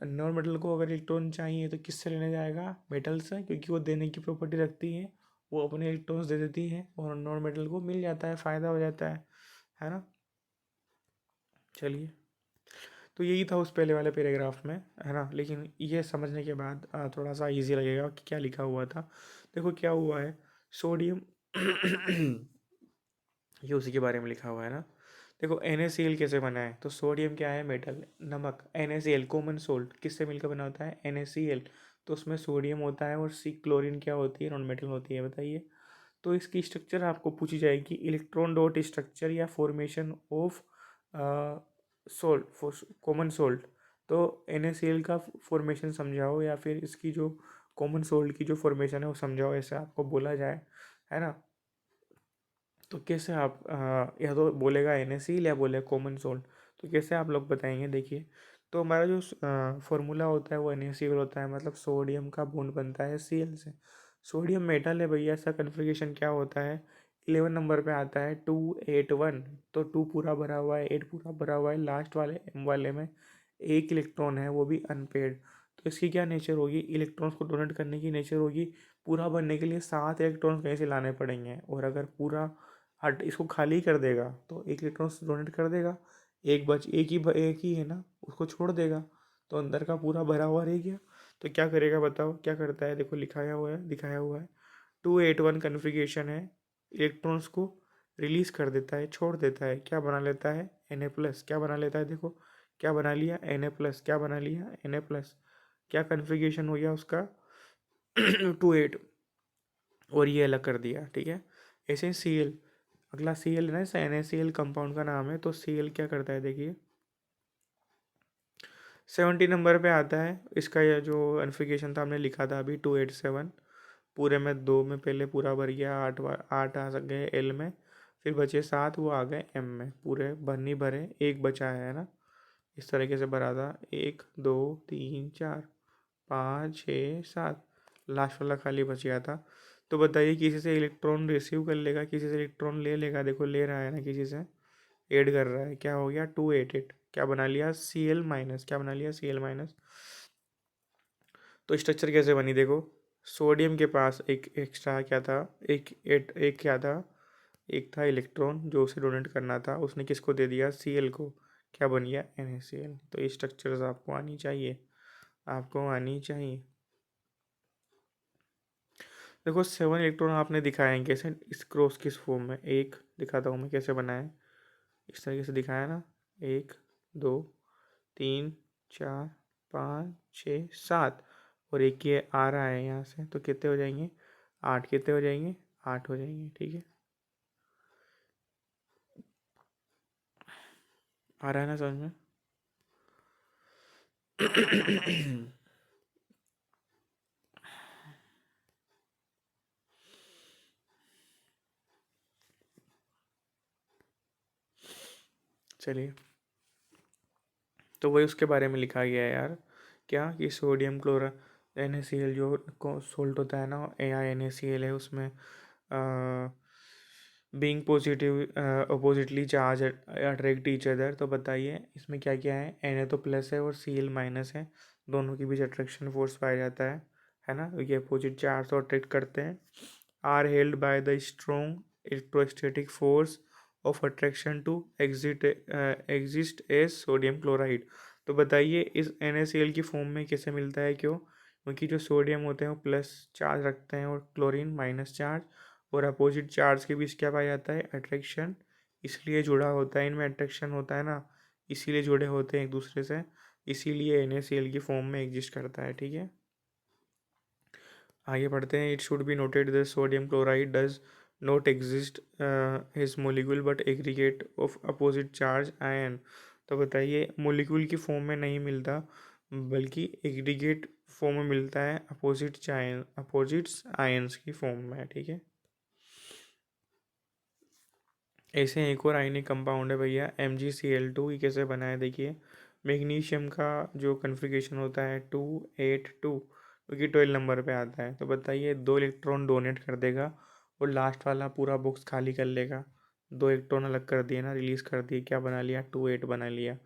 नॉन मेटल को अगर इलेक्ट्रॉन चाहिए तो किससे लेने जाएगा, मेटल से, क्योंकि वो देने की प्रॉपर्टी रखती है, वो अपने इलेक्ट्रॉन्स दे देती है और नॉन मेटल को मिल जाता है, फ़ायदा हो जाता है ना। चलिए, तो यही था उस पहले वाले पैराग्राफ में, है ना। लेकिन ये समझने के बाद थोड़ा सा इजी लगेगा कि क्या लिखा हुआ था। देखो क्या हुआ है, सोडियम ये उसी के बारे में लिखा हुआ है ना। देखो NaCl कैसे बना है, तो सोडियम क्या है, मेटल, नमक, NaCl कॉमन सोल्ट किससे मिलकर बना होता है, NaCl। तो उसमें सोडियम होता है और सी क्लोरीन क्या होती है, नॉन मेटल होती है, बताइए। तो इसकी स्ट्रक्चर आपको पूछी जाएगी, इलेक्ट्रॉन डॉट स्ट्रक्चर या formation of salt, common salt. तो NaCl का फॉर्मेशन समझाओ, या फिर इसकी जो कॉमन सोल्ट की जो फॉर्मेशन है वो समझाओ, ऐसे आपको बोला जाए, है ना। तो कैसे आप या तो बोलेगा NaCl या बोले कॉमन सोल्ट, तो कैसे आप लोग बताएंगे, देखिए। तो हमारा जो फॉर्मूला होता है वो NaCl होता है, मतलब सोडियम का बॉन्ड बनता है Cl से। सोडियम मेटल है भैया, इसका कन्फिग्रेशन क्या होता है, 11 नंबर पे आता है 281। तो 2 पूरा भरा हुआ है, 8 पूरा भरा हुआ है, लास्ट वाले M वाले में एक इलेक्ट्रॉन है, वो भी अनपेड। तो इसकी क्या नेचर होगी, इलेक्ट्रॉन्स को डोनेट करने की नेचर होगी। पूरा भरने के लिए 7 इलेक्ट्रॉन्स कहीं से लाने पड़ेंगे, और अगर पूरा हट इसको खाली कर देगा तो एक इलेक्ट्रॉन्स डोनेट कर देगा, एक ही है ना, उसको छोड़ देगा, तो अंदर का पूरा भरा हुआ रह गया। तो क्या करेगा बताओ, क्या करता है, देखो दिखाया हुआ है 281 कन्फिगरेशन है, इलेक्ट्रॉन्स को रिलीज कर देता है, छोड़ देता है, क्या बना लेता है Na+, क्या बना लेता है, देखो क्या बना लिया Na+, क्या बना लिया Na+। क्या कन्फिगरेशन हो गया उसका 28, और ये अलग कर दिया, ठीक है। ऐसे Cl, अगला Cl है ना, NaCl कंपाउंड का नाम है। तो Cl क्या करता है, देखिए 70 नंबर पे आता है, इसका ये जो कन्फिगरेशन था हमने लिखा था अभी 287, पूरे में 2 में पहले पूरा भर गया, 8 आ सक गए L में, फिर बचे 7, वो आ गए M में, पूरे भर नहीं भरे, एक बचा है ना। इस तरीके से भरा था, 1 2 3 4 5 6 7, लास्ट वाला खाली बच गया था। तो बताइए, किसी से इलेक्ट्रॉन रिसीव कर लेगा, किसी से इलेक्ट्रॉन ले लेगा, देखो ले रहा है ना, किसी से ऐड कर रहा है, क्या हो गया 288, क्या बना लिया Cl-, क्या बना लिया Cl-। तो स्ट्रक्चर कैसे बनी, देखो सोडियम के पास एक एक्स्ट्रा क्या था, एक क्या था, एक था इलेक्ट्रॉन जो उसे डोनेट करना था, उसने किसको दे दिया, Cl को, क्या बन गया NaCl। तो ये स्ट्रक्चर्स आपको आनी चाहिए, आपको आनी चाहिए। देखो 7 इलेक्ट्रॉन आपने दिखाए हैं कैसे, इस क्रॉस किस फॉर्म में, एक दिखाता हूँ मैं कैसे बनाए, इस तरीके से दिखाया ना, 1 2 3 4 5 6 7, और एक ये आ रहा है यहाँ से, तो कितने हो जाएंगे 8, कितने हो जाएंगे 8 हो जाएंगे, ठीक है। आ रहा है ना समझ में। चलिए, तो वही उसके बारे में लिखा गया है यार, क्या कि सोडियम क्लोरा NaCl जो सोल्ट होता है ना, NaCl है, उसमें being positive oppositely charge attract each other. तो बताइए इसमें क्या क्या है, Na तो प्लस है और Cl- है, दोनों के बीच अट्रैक्शन फोर्स पाया जाता है ना। ये अपोजिट चार्ज को अट्रैक्ट करते हैं, are held by the strong electrostatic force of attraction to exist as sodium chloride. तो बताइए इस NaCl की फॉर्म में कैसे मिलता है, क्यों, क्योंकि जो सोडियम होते हैं वो प्लस चार्ज रखते हैं और क्लोरीन माइनस चार्ज, और अपोजिट चार्ज के बीच क्या पाया जाता है, अट्रैक्शन, इसलिए जुड़ा होता है, इनमें अट्रैक्शन होता है ना, इसीलिए जुड़े होते हैं एक दूसरे से, इसीलिए NaCl की फॉर्म में एग्जिस्ट करता है। ठीक है, आगे बढ़ते हैं। It should be noted the sodium chloride does not exist his molecule but aggregate of opposite charge ion. तो बताइए, मोलिक्यूल की फॉर्म में नहीं मिलता बल्कि एग्रीगेट फॉर्म में मिलता है, अपोजिट्स आयंस की फॉर्म में। ठीक है, ऐसे एक और आयनिक कंपाउंड है भैया MgCl2। ये कैसे बना है देखिए, मैग्नीशियम का जो कन्फिग्रेशन होता है 2 8 2, क्योंकि 12 नंबर पे आता है। तो बताइए, 2 इलेक्ट्रॉन डोनेट कर देगा और लास्ट वाला पूरा बॉक्स खाली कर लेगा। 2 इलेक्ट्रॉन अलग कर दिए ना, रिलीज कर दिए, क्या बना लिया, 2 8 बना लिया।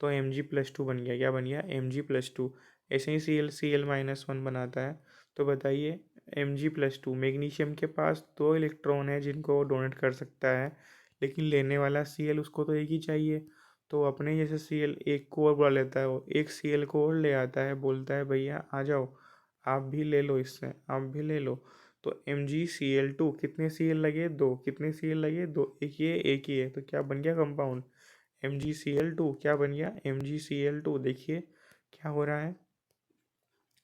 तो Mg+2 बन गया, क्या बन गया, Mg+2। ऐसे ही Cl बनाता है। तो बताइए, Mg+2, मैग्नीशियम के पास 2 इलेक्ट्रॉन है जिनको डोनेट कर सकता है, लेकिन लेने वाला Cl उसको तो एक ही चाहिए। तो अपने जैसे Cl एक को और बुला लेता है, वो एक Cl को और ले आता है, बोलता है भैया आ जाओ, आप भी ले लो, इससे आप भी ले लो। तो MgCl2, कितने Cl लगे, 2, कितने Cl लगे, 2, एक ही है, तो क्या बन गया कंपाउंड, MgCl2। क्या बन गया, MgCl2। देखिए क्या हो रहा है,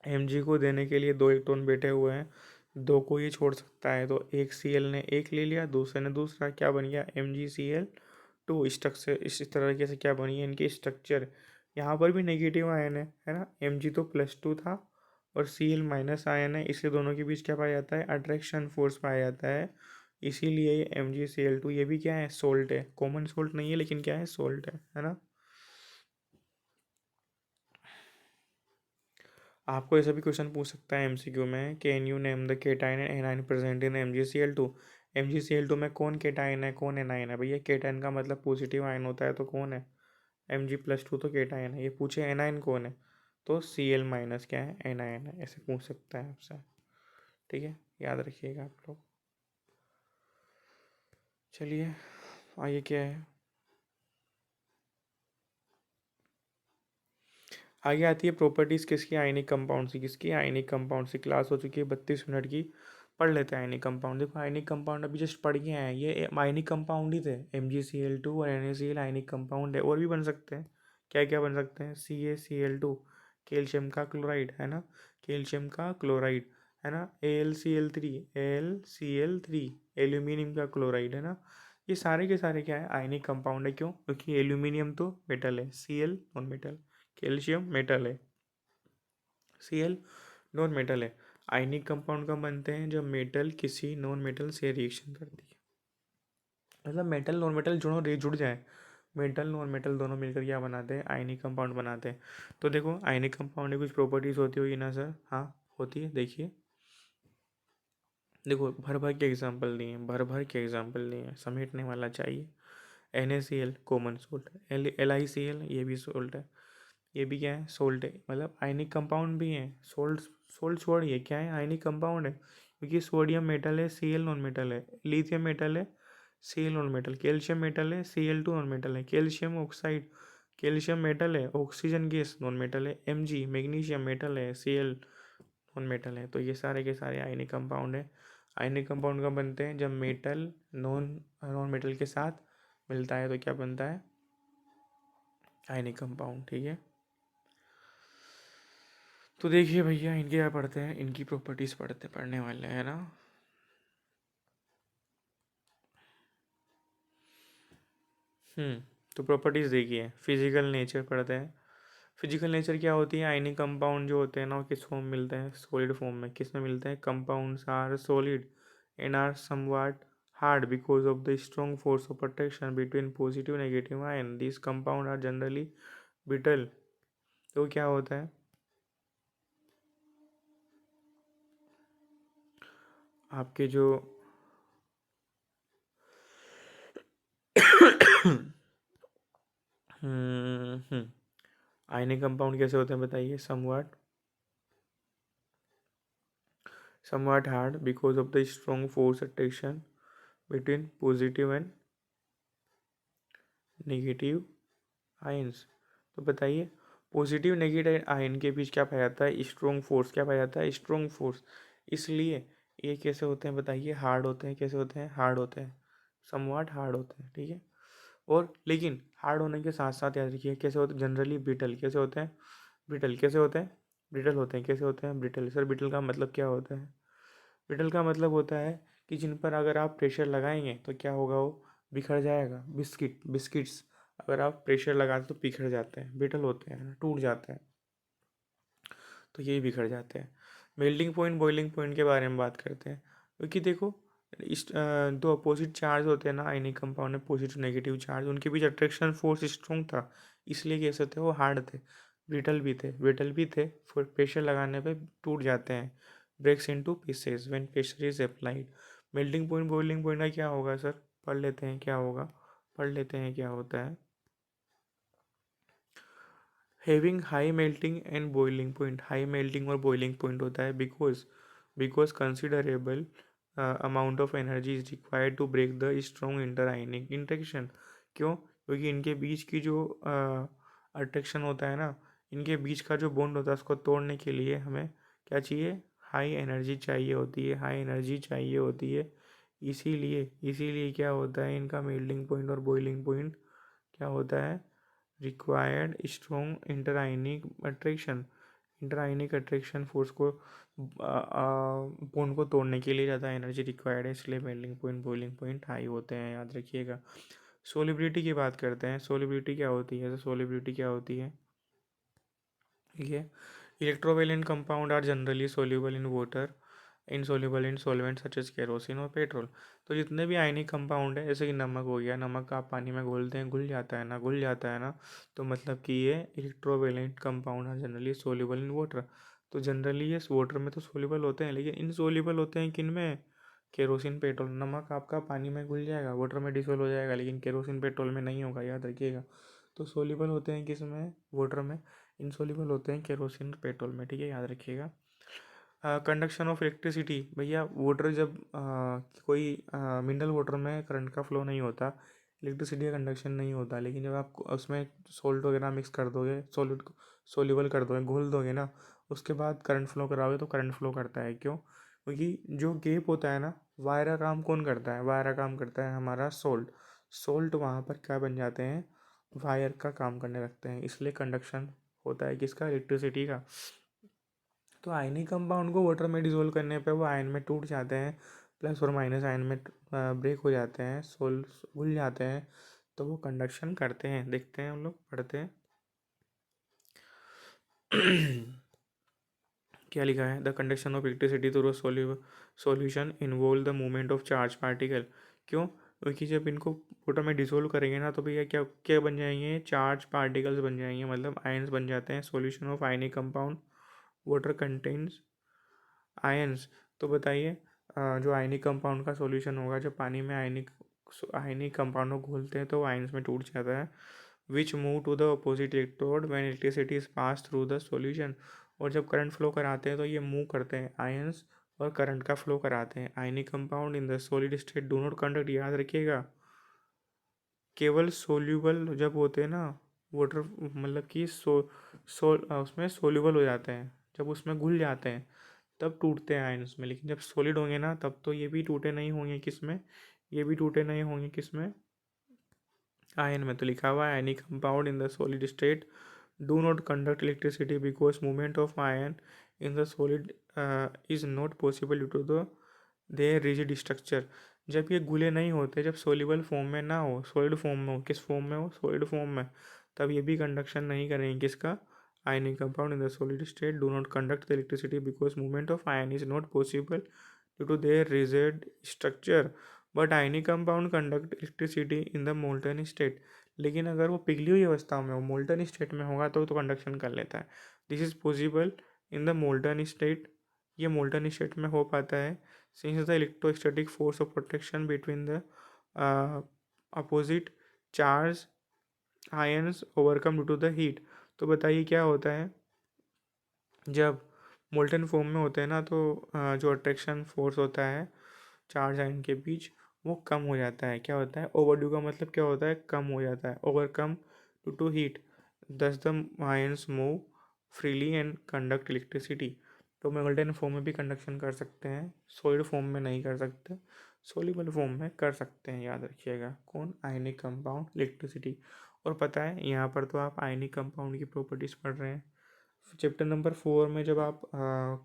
Mg को देने के लिए 2 इलेक्ट्रॉन बैठे हुए हैं, 2 को ये छोड़ सकता है, तो एक Cl ने एक ले लिया, दूसरे ने दूसरा, क्या बन गया, MgCl2। स्ट्रक्चर इस तरीके से क्या बनी है इनकी स्ट्रक्चर। यहाँ पर भी नेगेटिव आयन है ना, Mg तो +2 था और Cl- आयन है, इसलिए दोनों के बीच क्या पाया जाता है, अट्रैक्शन फोर्स पाया जाता है। इसीलिए ये MgCl2 ये भी क्या है, सोल्ट है, कॉमन सोल्ट नहीं है लेकिन क्या है, सोल्ट है ना। आपको ऐसा भी क्वेश्चन पूछ सकता है MCQ में, can you name the cation and A9 present in MgCl2। MgCl2 में कौन केटाइन है, कौन एनाइन है, भैया केटाइन का मतलब पॉजिटिव आयन होता है, तो कौन है, Mg+2 तो केटाइन है। ये पूछे एनाइन कौन है, तो Cl- क्या है, एनाइन है, ऐसे पूछ सकता है आपसे। ठीक है, याद रखिएगा आप लोग। चलिए आगे क्या है, आगे आती है प्रॉपर्टीज़ किसकी, आयनिक कंपाउंड की। किसकी, आयनिक कंपाउंड की। क्लास हो चुकी है 32 मिनट की, पढ़ लेते हैं आयनिक कंपाउंड। देखो आयनिक कंपाउंड अभी जस्ट पढ़ के आए हैं, ये आयनिक कंपाउंड ही थे। MgCl2 और NaCl आयनिक कंपाउंड है, और भी बन सकते हैं। क्या क्या बन सकते हैं, CaCl2, कैल्शियम का क्लोराइड है ना, कैल्शियम का क्लोराइड है ना, AlCl3 एल्यूमिनियम का क्लोराइड है ना। ये सारे के सारे क्या है, आयनिक कंपाउंड है। क्यों, क्योंकि एल्यूमिनियम तो मेटल है, Cl non metal, calcium metal है, Cl नॉन मेटल है। आयनिक कंपाउंड कब बनते हैं, जब मेटल किसी नॉन मेटल से रिएक्शन करती है, मतलब मेटल नॉन मेटल जुड़ जाए, मेटल नॉन मेटल दोनों मिलकर क्या बनाते हैं, आयनिक कंपाउंड बनाते हैं। तो देखो आयनिक कंपाउंड की कुछ प्रॉपर्टीज होती होगी ना सर, हाँ होती है। देखिए देखो भर भर के एग्जाम्पल दिए हैं, भर भर के एग्जाम्पल दिए हैं, समेटने वाला चाहिए। NaCl कॉमन सोल्ट है, LiCl ये भी सोल्ट है, ये भी क्या है, सोल्ट है, मतलब आयनिक कंपाउंड भी है। सोल्ट, सोल्ट छोड़िए, क्या है, आयनिक कंपाउंड है, क्योंकि सोडियम मेटल है, Cl नॉन मेटल है, लिथियम मेटल है, Cl non metal, calcium metal है, Cl2 नॉन मेटल है, कैल्शियम ऑक्साइड, कैल्शियम मेटल है, ऑक्सीजन गैस नॉन मेटल है, Mg मैग्नीशियम मेटल है, Cl नॉन मेटल है। तो ये सारे के सारे आयनिक कंपाउंड है। आयनिक कंपाउंड कब बनते हैं, जब मेटल नॉन नॉन मेटल के साथ मिलता है, तो क्या बनता है, आयनिक कंपाउंड। ठीक है, तो देखिए भैया इनके क्या पढ़ते हैं, इनकी प्रॉपर्टीज पढ़ने वाले हैं ना। तो प्रॉपर्टीज देखिए, फिजिकल नेचर पढ़ते हैं। फिजिकल नेचर क्या होती है, आयनिक कंपाउंड जो होते हैं ना, वो किस फॉर्म में मिलते हैं, सॉलिड फॉर्म में। किस में मिलते हैं, compounds are solid and are somewhat hard because of the strong force of attraction between positive negative ion. This compound are generally brittle. तो क्या होता है, आपके जो आयनिक कंपाउंड कैसे होते हैं बताइए, somewhat hard because of the strong force attraction between positive and negative ions. तो बताइए, पॉजिटिव नेगेटिव आयन के बीच क्या पाया जाता है, स्ट्रॉन्ग फोर्स, क्या पाया जाता है, स्ट्रॉन्ग फोर्स। इसलिए ये कैसे होते हैं बताइए, हार्ड होते हैं। कैसे होते हैं, हार्ड होते हैं, समवाट हार्ड होते हैं। ठीक है, और लेकिन हार्ड होने के साथ साथ याद रखिए कैसे होते हैं, जनरली ब्रिटल कैसे होते हैं, ब्रिटल कैसे होते हैं, ब्रिटल होते हैं, कैसे होते हैं ब्रिटल। सर ब्रिटल का मतलब क्या होता है? ब्रिटल का मतलब होता है कि जिन पर अगर आप प्रेशर लगाएंगे तो क्या होगा, वो बिखर जाएगा। बिस्किट्स अगर आप प्रेशर लगाते तो बिखर जाते हैं, ब्रिटल होते हैं, टूट जाते हैं, तो यही बिखर जाते हैं। मेल्टिंग पॉइंट बॉइलिंग पॉइंट के बारे में बात करते हैं, क्योंकि देखो दो अपोजिट चार्ज होते हैं ना आयनिक कंपाउंड में, पॉजिटिव नेगेटिव चार्ज, उनके बीच अट्रैक्शन फोर्स स्ट्रॉन्ग था, इसलिए कैसे थे वो हार्ड थे, ब्रिटल भी थे फिर प्रेशर लगाने पे टूट जाते हैं, breaks into pieces when pressure is applied. Melting point boiling point का क्या होगा सर, पढ़ लेते हैं क्या होगा, पढ़ लेते हैं क्या होता है। Having high melting and boiling point, high melting और बॉइलिंग पॉइंट होता है because considerable amount of energy is required to break the strong inter ionic interaction. क्यों? क्योंकि इनके बीच की जो अट्रैक्शन होता है ना, इनके बीच का जो बॉन्ड होता है उसको तोड़ने के लिए हमें क्या चाहिए, हाई एनर्जी चाहिए होती है, हाई एनर्जी चाहिए होती है। इसीलिए क्या होता है, इनका मेल्टिंग पॉइंट और बॉइलिंग पॉइंट क्या होता है, रिक्वायर्ड स्ट्रॉन्ग इंटरआयनिक अट्रैक्शन फोर्स को बॉन्ड को तोड़ने के लिए ज़्यादा एनर्जी रिक्वायर्ड है, इसलिए melting point boiling point high होते हैं, याद रखिएगा। सोलिबिलिटी की बात करते हैं, सोलिबिलिटी क्या होती है, तो सोलिबिलिटी क्या होती है, ठीक है। Electrovalent compound are generally soluble in water, insoluble in solvent such as kerosene और पेट्रोल। तो जितने भी आयनिक कंपाउंड है, जैसे कि नमक हो गया, नमक आप पानी में घोलते हैं घुल जाता है ना, घुल जाता है ना, तो मतलब कि ये electrovalent compound are generally soluble in water. तो जनरली ये वाटर में तो सोल्यूबल होते हैं, लेकिन इनसोल्यूबल होते हैं किन में, केरोसिन पेट्रोल। नमक आपका पानी में घुल जाएगा, वाटर में डिसोल्व हो जाएगा, लेकिन केरोसिन पेट्रोल में नहीं होगा, याद रखिएगा। तो सोल्यूबल होते हैं किस में, वाटर में, इनसोल्यूबल होते हैं केरोसिन पेट्रोल में, ठीक है, याद रखिएगा। कंडक्शन ऑफ इलेक्ट्रिसिटी, भैया वाटर जब कोई मिनरल वाटर में करंट का फ्लो नहीं होता, इलेक्ट्रिसिटी का कंडक्शन नहीं होता, लेकिन जब आप उसमें सोल्ट वगैरह मिक्स कर दोगे, सॉलिड सोल्यूबल कर दोगे, घोल दोगे ना, उसके बाद करंट फ्लो कराओगे तो करंट फ्लो करता है। क्यों? क्योंकि जो गैप होता है ना, वायर का काम कौन करता है, वायर का काम करता है हमारा सोल्ट। सोल्ट वहाँ पर क्या बन जाते हैं, वायर का काम करने लगते हैं, इसलिए कंडक्शन होता है किसका, इलेक्ट्रिसिटी का। तो आयनिक कंपाउंड को वाटर में डिसोल्व करने पे वो आयन में टूट जाते हैं, प्लस और माइनस आयन में ब्रेक हो जाते हैं, सोल घुल जाते हैं, तो वो कंडक्शन करते हैं। देखते हैं हम लोग पढ़ते हैं क्या लिखा है, the conduction of electricity through solution involve the movement of charge particle. क्यों? क्योंकि जब इनको वाटर में डिसोल्व करेंगे ना, तो भैया क्या क्या बन जाएंगे, चार्ज पार्टिकल्स बन जाएंगे, मतलब आयन्स बन जाते हैं। Solution of ionic compound water contains ions. तो बताइए जो आयनिक कंपाउंड का सॉल्यूशन होगा, जब पानी में आयनिक कंपाउंड को घोलते हैं तो आयंस में टूट जाता है, which move to the opposite electrode when electricity is pass through the solution. और जब करंट फ्लो कराते हैं तो ये मूव करते हैं आयंस, और करंट का फ्लो कराते हैं। आयनिक compound in the solid state do not conduct, याद रखिएगा। केवल सोल्यूबल जब होते हैं ना, वाटर मतलब कि उसमें सोल्यूबल हो जाते हैं, जब उसमें घुल जाते हैं तब टूटते हैं आयन्स में, लेकिन जब सॉलिड होंगे ना तब तो ये भी टूटे नहीं होंगे, किसमें, ये भी टूटे नहीं होंगे, किसमें, आयन में। तो लिखा हुआ है ionic compound in the solid state do not conduct electricity because movement of ion in the solid is not possible due to the their rigid structure. जब ये घुले नहीं होते, जब सोल्यूबल फॉर्म में ना हो, सॉलिड फॉर्म में हो, किस फॉर्म में हो, सॉलिड फॉर्म में, तब ये भी कंडक्शन नहीं करेंगे, किसका, ionic compound in the solid state do not conduct the electricity because movement of ion is not possible due to their rigid structure, but ionic compound conduct electricity in the molten state। लेकिन अगर वो पिघली हुई अवस्था में हो, molten state में होगा तो कंडक्शन कर लेता है। This is possible in the molten state, ये मोल्टन स्टेट में हो पाता है, since the electrostatic force of protection between the opposite charge ions overcome due to the heat. तो बताइए क्या होता है, जब मोल्टन फॉर्म में होते हैं ना, तो जो अट्रैक्शन फोर्स होता है चार्ज आयन के बीच, वो कम हो जाता है। क्या होता है, ओवरड्यू का मतलब क्या होता है, कम हो जाता है, ओवरकम ड्यू टू हीट, दस the ions move freely and conduct electricity. तो मोल्टन फॉर्म में भी कंडक्शन कर सकते हैं, सॉलिड फॉर्म में नहीं कर सकते। सोल्यूबल फॉर्म में कर सकते हैं, याद रखिएगा। कौन? Ionic compound, electricity. और पता है यहाँ पर तो आप आयनिक कंपाउंड की प्रॉपर्टीज़ पढ़ रहे हैं। चैप्टर नंबर 4 में जब आप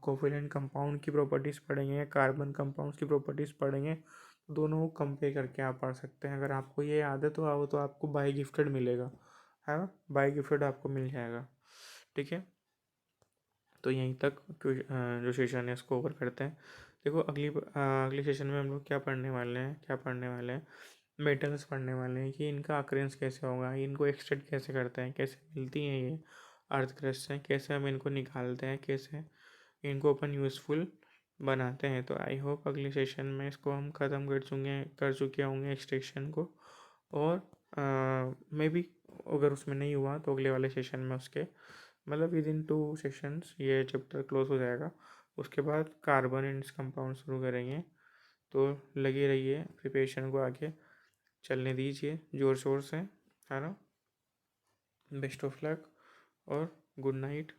कोवेलेंट कंपाउंड की प्रॉपर्टीज़ पढ़ेंगे या कार्बन कंपाउंड्स की प्रॉपर्टीज़ पढ़ेंगे, तो दोनों को कंपेयर करके आप पढ़ सकते हैं। अगर आपको ये याद है तो आओ, तो आपको बाई गिफ्टेड मिलेगा, है ना, बाई गिफ्टेड आपको मिल जाएगा। ठीक है, तो यहीं तक जो सेशन है इसको ओवर करते हैं। देखो अगली सेशन में हम लोग क्या पढ़ने वाले हैं, मेटल्स पढ़ने वाले हैं कि इनका अक्रेंस कैसे होगा, इनको एक्सट्रैक्ट कैसे करते हैं, कैसे मिलती हैं ये अर्थ क्रस्ट से, कैसे हम इनको निकालते हैं, कैसे इनको अपन यूज़फुल बनाते हैं। तो आई होप अगले सेशन में इसको हम ख़त्म कर चुके होंगे एक्सट्रैक्शन को। और मे बी अगर उसमें नहीं हुआ तो अगले वाले सेशन में उसके मतलब विद इन 2 सेशंस ये चैप्टर क्लोज हो जाएगा। उसके बाद कार्बन एंड कंपाउंड शुरू करेंगे। तो लगे रहिए, प्रिपरेशन को आगे चलने दीजिए ज़ोर शोर से, है ना। बेस्ट ऑफ लक और गुड नाइट।